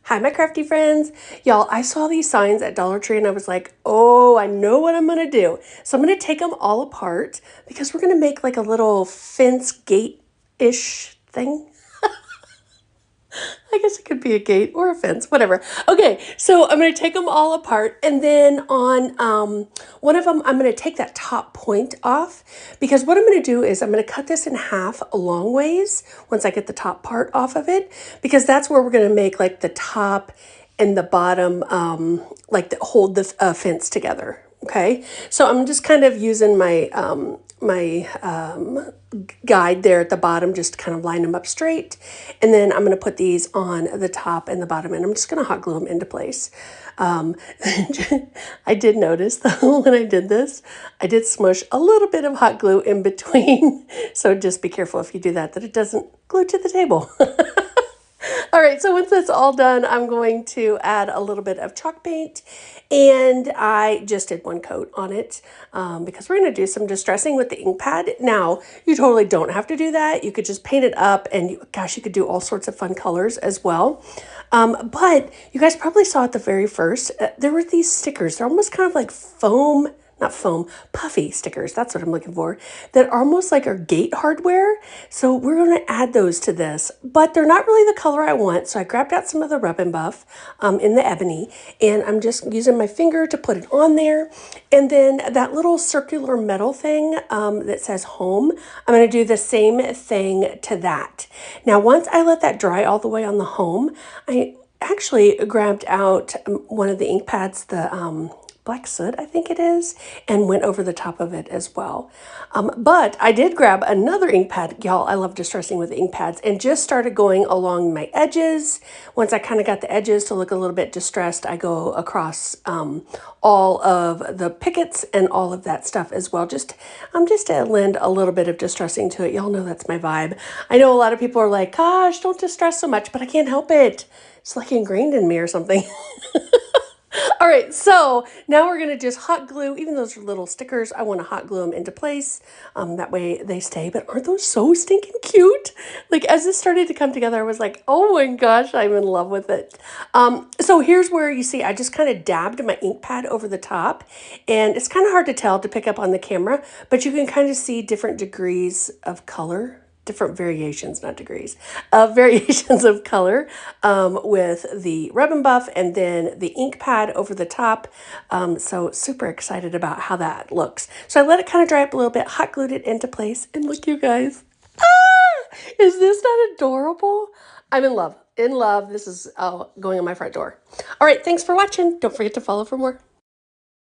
Hi, my crafty friends. Y'all, I saw these signs at Dollar Tree and I was like, oh, I know what I'm going to do. So I'm going to take them all apart because we're going to make like a little fence gate-ish thing. I guess it could be a gate or a fence, whatever. Okay, so I'm going to take them all apart, and then on one of them, I'm going to take that top point off, because what I'm going to do is I'm going to cut this in half long ways once I get the top part off of it, because that's where we're going to make like the top and the bottom, like hold the fence together. Okay, so I'm just kind of using my guide there at the bottom, just kind of line them up straight. And then I'm going to put these on the top and the bottom, and I'm just going to hot glue them into place. I did notice though, when I did this, I did smush a little bit of hot glue in between. So just be careful if you do that, that it doesn't glue to the table. All right, so once that's all done, I'm going to add a little bit of chalk paint, and I just did one coat on it because we're going to do some distressing with the ink pad. Now, you totally don't have to do that. You could just paint it up, and gosh, you could do all sorts of fun colors as well. But you guys probably saw at the very first, there were these stickers. They're almost kind of like foam, not foam, puffy stickers. That's what I'm looking for. That are almost like our gate hardware. So we're going to add those to this, but they're not really the color I want. So I grabbed out some of the Rub and Buff in the ebony, and I'm just using my finger to put it on there. And then that little circular metal thing that says home, I'm going to do the same thing to that. Now, once I let that dry all the way on the home, I actually grabbed out one of the ink pads, the black soot, I think it is, and went over the top of it as well. But I did grab another ink pad. Y'all, I love distressing with ink pads, and just started going along my edges. Once I kind of got the edges to look a little bit distressed, I go across all of the pickets and all of that stuff as well. Just to lend a little bit of distressing to it. Y'all know that's my vibe. I know a lot of people are like, gosh, don't distress so much, but I can't help it. It's like ingrained in me or something. All right, so now we're going to just hot glue, even those are little stickers, I want to hot glue them into place. That way they stay. But aren't those so stinking cute? Like, as this started to come together, I was like, oh my gosh, I'm in love with it. So here's where you see I just kind of dabbed my ink pad over the top. And it's kind of hard to tell to pick up on the camera, but you can kind of see different degrees of color. Different variations, not degrees, variations of color with the Rub and Buff and then the ink pad over the top. So super excited about how that looks. So I let it kind of dry up a little bit, hot glued it into place, and look, you guys. Ah! Is this not adorable? I'm in love. In love. This is going on my front door. All right, thanks for watching. Don't forget to follow for more.